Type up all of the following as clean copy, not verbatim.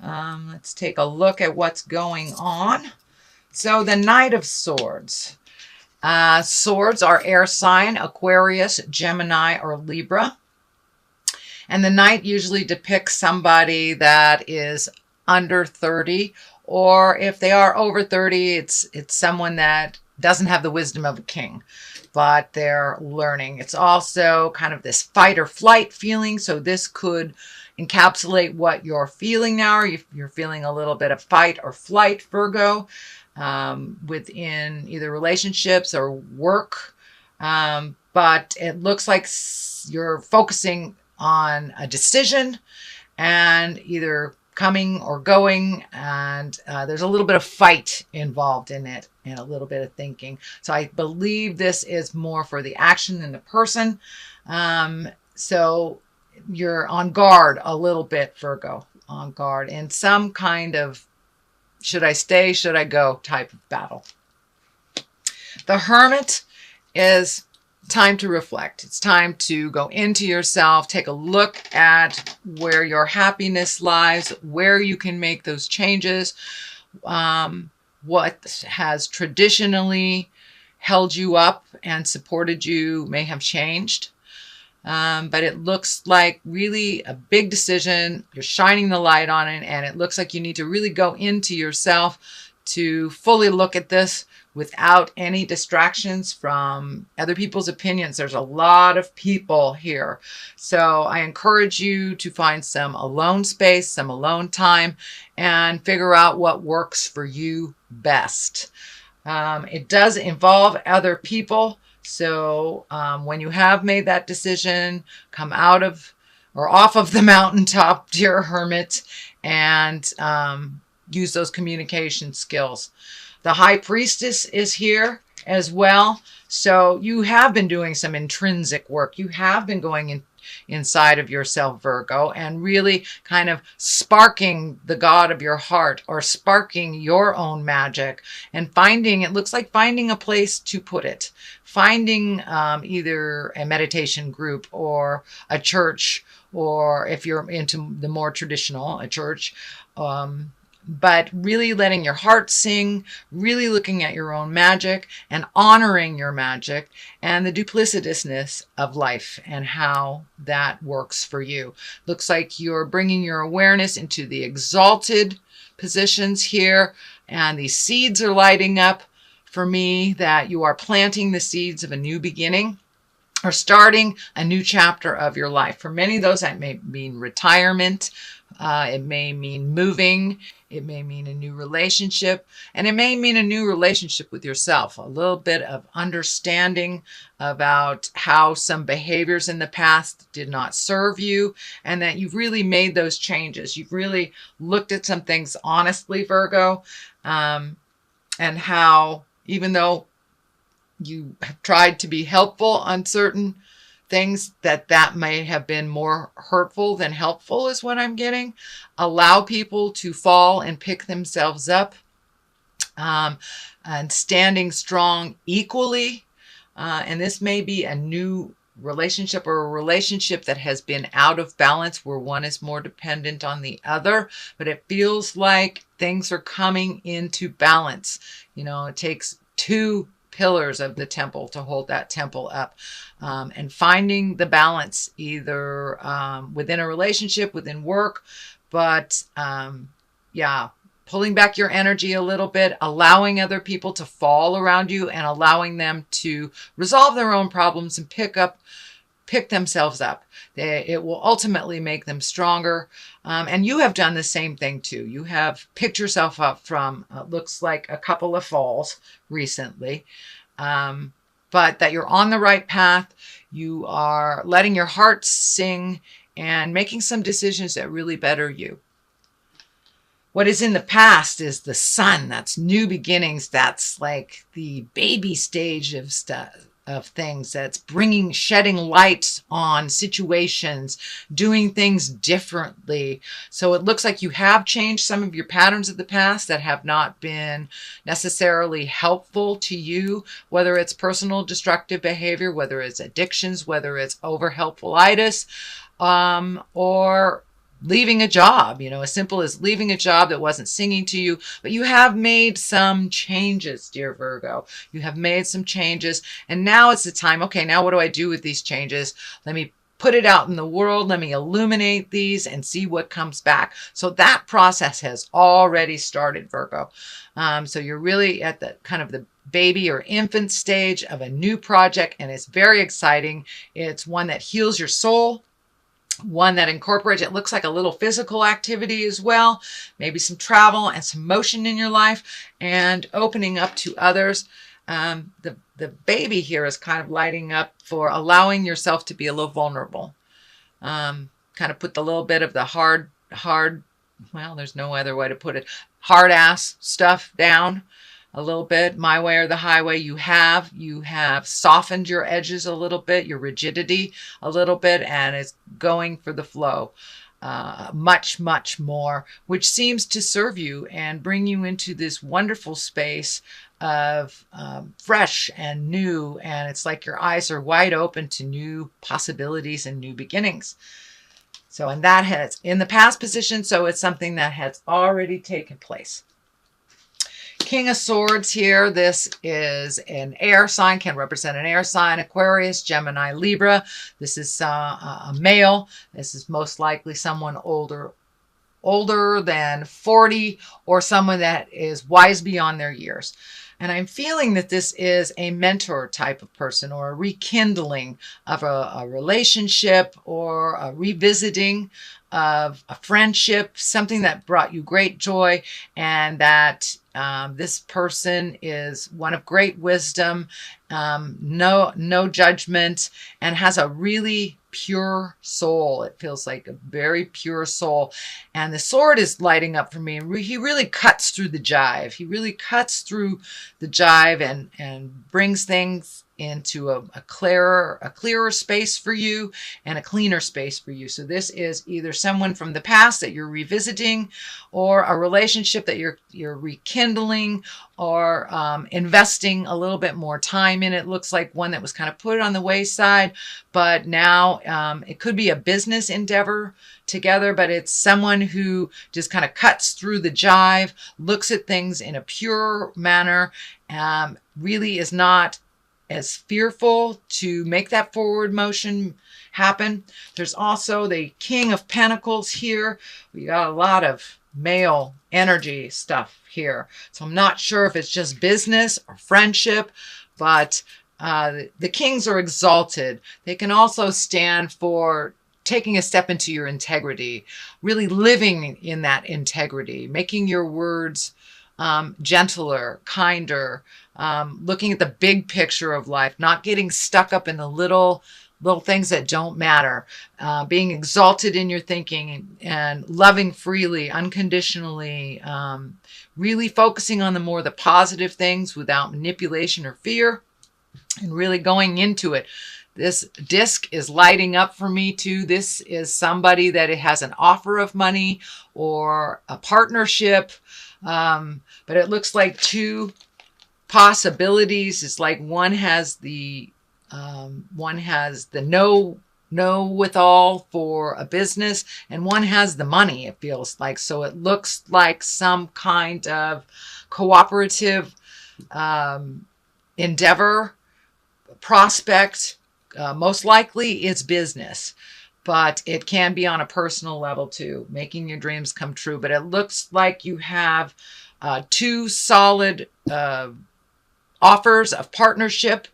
Let's take a look at what's going on. So the Knight of Swords. Swords are air sign, Aquarius, Gemini, or Libra. And the Knight usually depicts somebody that is under 30, or if they are over 30, it's someone that doesn't have the wisdom of a king, but they're learning. It's also kind of this fight or flight feeling. So this could encapsulate what you're feeling now. If you're feeling a little bit of fight or flight, Virgo, within either relationships or work. But it looks like you're focusing on a decision and either coming or going, and there's a little bit of fight involved in it and a little bit of thinking. So I believe this is more for the action than the person. So you're on guard a little bit, Virgo, on guard in some kind of should I stay, should I go type of battle. The Hermit is time to reflect. It's time to go into yourself, take a look at where your happiness lies, where you can make those changes, what has traditionally held you up and supported you may have changed. But it looks like really a big decision. You're shining the light on it, and it looks like you need to really go into yourself to fully look at this without any distractions from other people's opinions. There's a lot of people here. So I encourage you to find some alone space, some alone time, and figure out what works for you best. It does involve other people. So when you have made that decision, come out of or off of the mountaintop, dear Hermit, and use those communication skills. The High Priestess is here as well. So you have been doing some intrinsic work. You have been going inside of yourself, Virgo, and really kind of sparking the God of your heart or sparking your own magic and finding, it looks like finding a place to put it. Finding either a meditation group or a church, or if you're into the more traditional, a church, but really letting your heart sing, really looking at your own magic and honoring your magic and the duplicitousness of life and how that works for you. Looks like you're bringing your awareness into the exalted positions here, and these seeds are lighting up for me, that you are planting the seeds of a new beginning or starting a new chapter of your life. For many of those, that may mean retirement. It may mean moving. It may mean a new relationship, and it may mean a new relationship with yourself. A little bit of understanding about how some behaviors in the past did not serve you, and that you've really made those changes. You've really looked at some things honestly, Virgo, and how even though you have tried to be helpful on certain things, that may have been more hurtful than helpful is what I'm getting. Allow people to fall and pick themselves up, and standing strong equally. And this may be a new relationship or a relationship that has been out of balance where one is more dependent on the other, but it feels like things are coming into balance. You know, it takes two pillars of the temple to hold that temple up, and finding the balance either within a relationship, within work, but pulling back your energy a little bit, allowing other people to fall around you and allowing them to resolve their own problems and pick themselves up. It will ultimately make them stronger. And you have done the same thing too. You have picked yourself up from, looks like a couple of falls recently, but that you're on the right path. You are letting your heart sing and making some decisions that really better you. What is in the past is the sun. That's new beginnings. That's like the baby stage of stuff, of things. That's shedding light on situations, doing things differently. So it looks like you have changed some of your patterns of the past that have not been necessarily helpful to you, whether it's personal destructive behavior, whether it's addictions, whether it's over helpfulitis, or leaving a job, as simple as leaving a job that wasn't singing to you, but you have made some changes, dear Virgo. You have made some changes, and now it's the time. Okay, now what do I do with these changes? Let me put it out in the world. Let me illuminate these and see what comes back. So that process has already started, Virgo. So you're really at the kind of the baby or infant stage of a new project, and it's very exciting. It's one that heals your soul, one that incorporates, it looks like a little physical activity as well, maybe some travel and some motion in your life, and opening up to others. The baby here is kind of lighting up for allowing yourself to be a little vulnerable. Kind of put the little bit of the hard, well, there's no other way to put it, hard ass stuff down a little bit, my way or the highway. You have softened your edges a little bit, your rigidity a little bit, and it's going for the flow much, much more, which seems to serve you and bring you into this wonderful space of fresh and new, and it's like your eyes are wide open to new possibilities and new beginnings. So, and that has in the past position, so it's something that has already taken place. King of Swords here. This is an air sign, can represent an air sign, Aquarius, Gemini, Libra. This is a male. This is most likely someone older than 40, or someone that is wise beyond their years. And I'm feeling that this is a mentor type of person, or a rekindling of a relationship, or a revisiting of a friendship, something that brought you great joy, and that this person is one of great wisdom, no judgment, and has a really pure soul. It feels like a very pure soul. And the sword is lighting up for me. He really cuts through the jive. He really cuts through the jive and brings things into a clearer space for you, and a cleaner space for you. So this is either someone from the past that you're revisiting, or a relationship that you're rekindling, or investing a little bit more time in. It looks like one that was kind of put on the wayside, but now it could be a business endeavor together, but it's someone who just kind of cuts through the jive, looks at things in a pure manner, really is not as fearful to make that forward motion happen. There's also the King of Pentacles here. We got a lot of male energy stuff here. So I'm not sure if it's just business or friendship, but the kings are exalted. They can also stand for taking a step into your integrity, really living in that integrity, making your words gentler, kinder, looking at the big picture of life, not getting stuck up in the little things that don't matter, being exalted in your thinking and loving freely, unconditionally, really focusing on the positive things without manipulation or fear, and really going into it. This disc is lighting up for me too. This is somebody that it has an offer of money or a partnership, but it looks like two possibilities. It's like one has the know with all for a business, and one has the money, it feels like. So it looks like some kind of cooperative endeavor, prospect. Most likely it's business, but it can be on a personal level too, making your dreams come true. But it looks like you have two solid offers of partnership,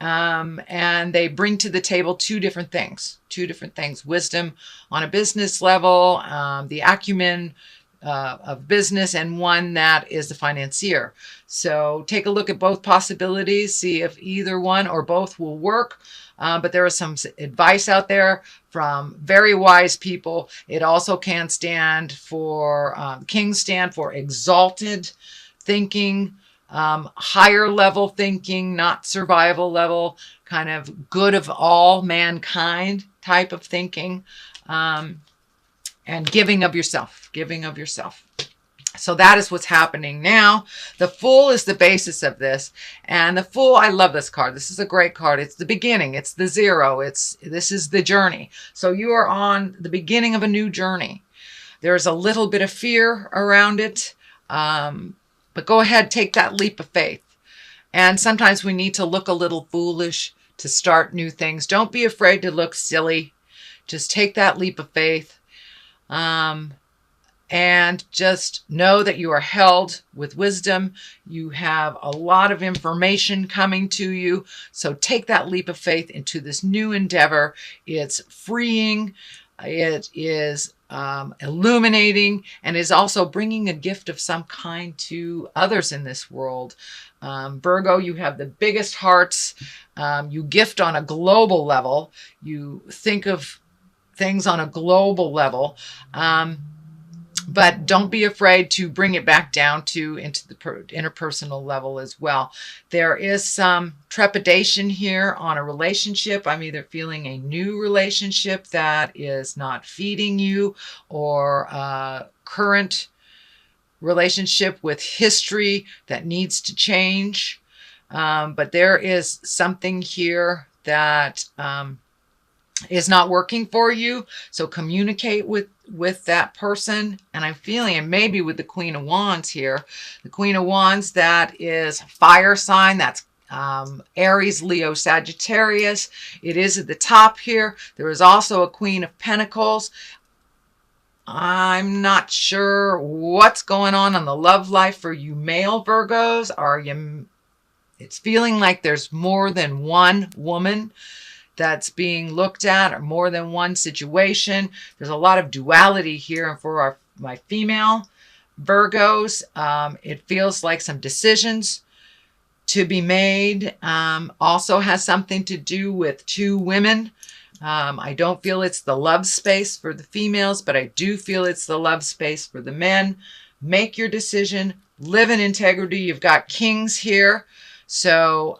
and they bring to the table two different things. Wisdom on a business level, the acumen of business, and one that is the financier. So take a look at both possibilities, see if either one or both will work. But there is some advice out there from very wise people. It also can stand for, kings stand for exalted thinking, higher level thinking, not survival level, kind of good of all mankind type of thinking, and giving of yourself. So that is what's happening now. The Fool is the basis of this. And the Fool, I love this card. This is a great card. It's the beginning. It's the zero. This is the journey. So you are on the beginning of a new journey. There's a little bit of fear around it, but go ahead, take that leap of faith. And sometimes we need to look a little foolish to start new things. Don't be afraid to look silly. Just take that leap of faith. And just know that you are held with wisdom. You have a lot of information coming to you. So take that leap of faith into this new endeavor. It's freeing. It is illuminating, and is also bringing a gift of some kind to others in this world. Virgo, you have the biggest hearts. You gift on a global level. You think of things on a global level. But don't be afraid to bring it back down into the interpersonal level as well. There is some trepidation here on a relationship. I'm either feeling a new relationship that is not feeding you, or a current relationship with history that needs to change. But there is something here that is not working for you. So communicate with that person. And I'm feeling, and maybe with the Queen of Wands here, the Queen of Wands, that is fire sign. That's Aries, Leo, Sagittarius. It is at the top here. There is also a Queen of Pentacles. I'm not sure what's going on in the love life for you male Virgos. It's feeling like there's more than one woman that's being looked at, or more than one situation. There's a lot of duality here. And for my female Virgos, it feels like some decisions to be made. Also has something to do with two women. I don't feel it's the love space for the females, but I do feel it's the love space for the men. Make your decision. Live in integrity. You've got kings here. So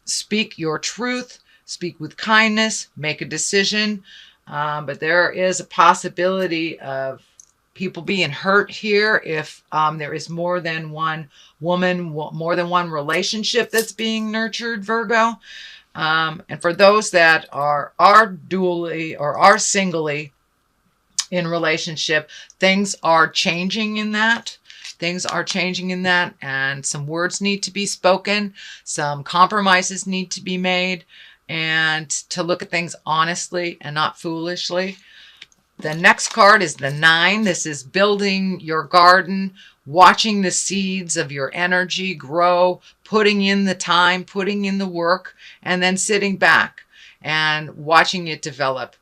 speak your truth. Speak with kindness, make a decision. But there is a possibility of people being hurt here if there is more than one woman, more than one relationship that's being nurtured, Virgo. And for those that are dually or are singly in relationship, things are changing in that. Things are changing in that, and some words need to be spoken. Some compromises need to be made, and to look at things honestly and not foolishly. The next card is the 9. This is building your garden, watching the seeds of your energy grow, putting in the time, putting in the work, and then sitting back and watching it develop.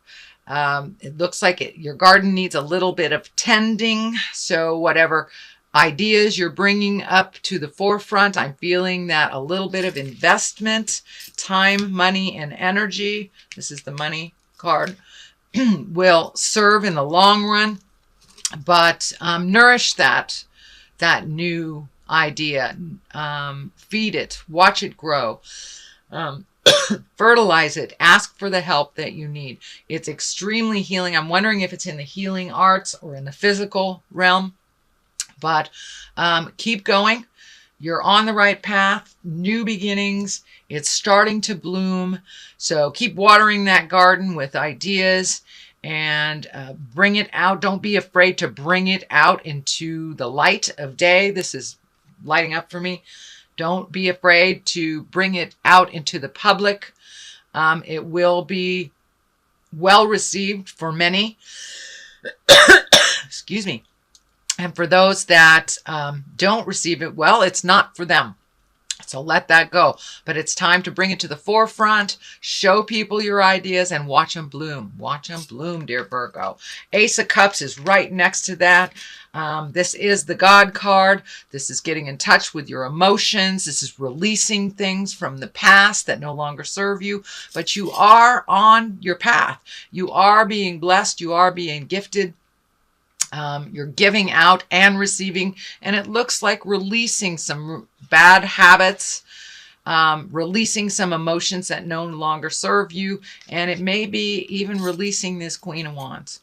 It looks like your garden needs a little bit of tending. So whatever ideas you're bringing up to the forefront, I'm feeling that a little bit of investment, time, money, and energy, this is the money card, will serve in the long run. But nourish that new idea. Feed it. Watch it grow. Fertilize it. Ask for the help that you need. It's extremely healing. I'm wondering if it's in the healing arts or in the physical realm. But keep going. You're on the right path. New beginnings. It's starting to bloom. So keep watering that garden with ideas and bring it out. Don't be afraid to bring it out into the light of day. This is lighting up for me. Don't be afraid to bring it out into the public. It will be well received for many. Excuse me. And for those that don't receive it well, it's not for them. So let that go. But it's time to bring it to the forefront. Show people your ideas and watch them bloom. Watch them bloom, dear Virgo. Ace of Cups is right next to that. This is the God card. This is getting in touch with your emotions. This is releasing things from the past that no longer serve you. But you are on your path. You are being blessed. You are being gifted. You're giving out and receiving, and it looks like releasing some bad habits, releasing some emotions that no longer serve you, and it may be even releasing this Queen of Wands.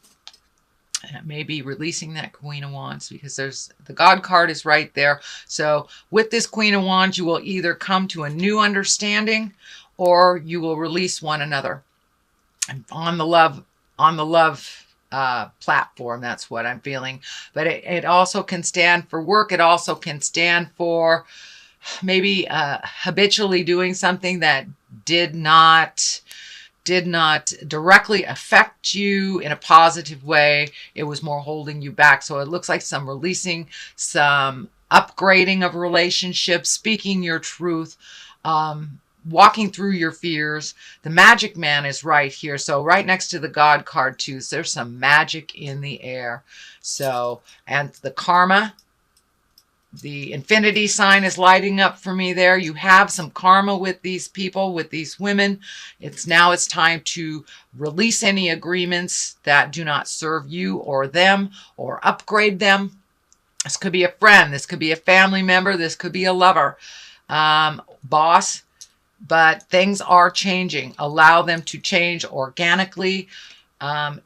And it may be releasing that Queen of Wands, because the God card is right there. So with this Queen of Wands, you will either come to a new understanding or you will release one another. And on the love platform. That's what I'm feeling. But it also can stand for work. It also can stand for maybe habitually doing something that did not directly affect you in a positive way. It was more holding you back. So it looks like some releasing, some upgrading of relationships, speaking your truth, walking through your fears. The magic man is right here. So right next to the God card too. So there's some magic in the air. So, and the karma, the infinity sign is lighting up for me there. You have some karma with these people, with these women. It's time to release any agreements that do not serve you or them, or upgrade them. This could be a friend. This could be a family member. This could be a lover, boss. But things are changing. Allow them to change organically.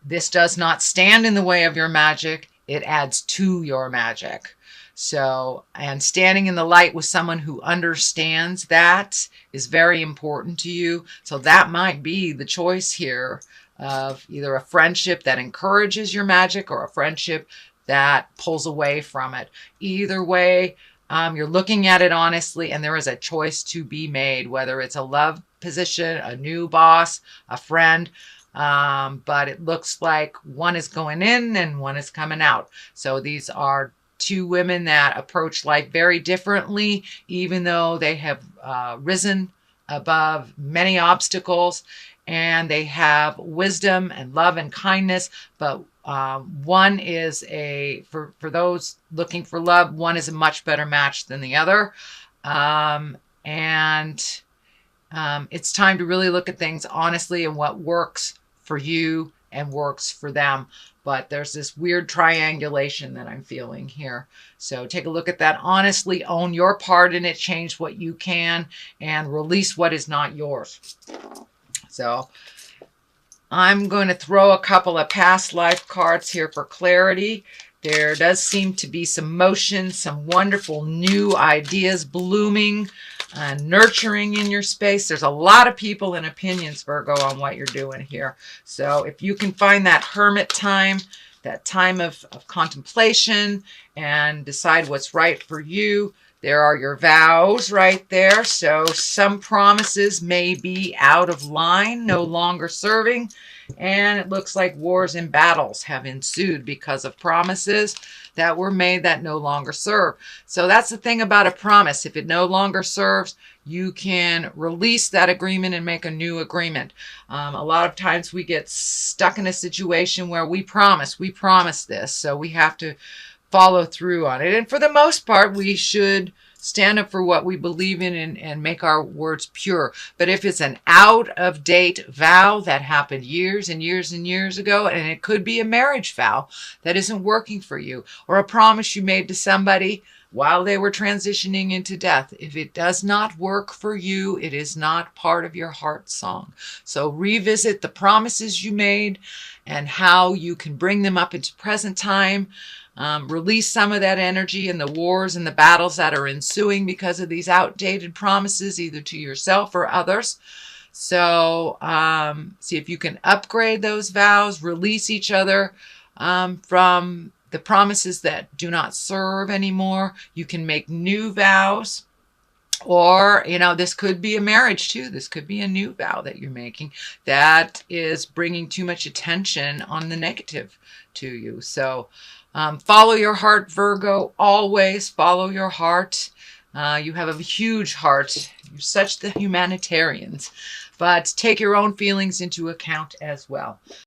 This does not stand in the way of your magic. It adds to your magic. So, and standing in the light with someone who understands that is very important to you. So that might be the choice here of either a friendship that encourages your magic or a friendship that pulls away from it. Either way, you're looking at it honestly, and there is a choice to be made, whether it's a love position, a new boss, a friend. But it looks like one is going in and one is coming out. So these are two women that approach life very differently, even though they have risen above many obstacles, and they have wisdom and love and kindness. But one is for those looking for love, one is a much better match than the other. It's time to really look at things honestly and what works for you and works for them. But there's this weird triangulation that I'm feeling here. So take a look at that. Honestly, own your part in it. Change what you can and release what is not yours. So I'm going to throw a couple of past life cards here for clarity. There does seem to be some motion, some wonderful new ideas blooming, nurturing in your space. There's a lot of people and opinions, Virgo, on what you're doing here. So if you can find that hermit time, that time of contemplation, and decide what's right for you, there are your vows right there. So some promises may be out of line, no longer serving. And it looks like wars and battles have ensued because of promises that were made that no longer serve. So that's the thing about a promise. If it no longer serves, you can release that agreement and make a new agreement. A lot of times we get stuck in a situation where we promise this. So we have to follow through on it. And for the most part, we should stand up for what we believe in and make our words pure. But if it's an out-of-date vow that happened years and years and years ago, and it could be a marriage vow that isn't working for you, or a promise you made to somebody while they were transitioning into death, if it does not work for you, it is not part of your heart song. So revisit the promises you made and how you can bring them up into present time. Release some of that energy in the wars and the battles that are ensuing because of these outdated promises, either to yourself or others. So see if you can upgrade those vows, release each other from the promises that do not serve anymore. You can make new vows. Or, this could be a marriage too. This could be a new vow that you're making that is bringing too much attention on the negative to you. So follow your heart, Virgo. Always follow your heart. You have a huge heart. You're such the humanitarians. But take your own feelings into account as well.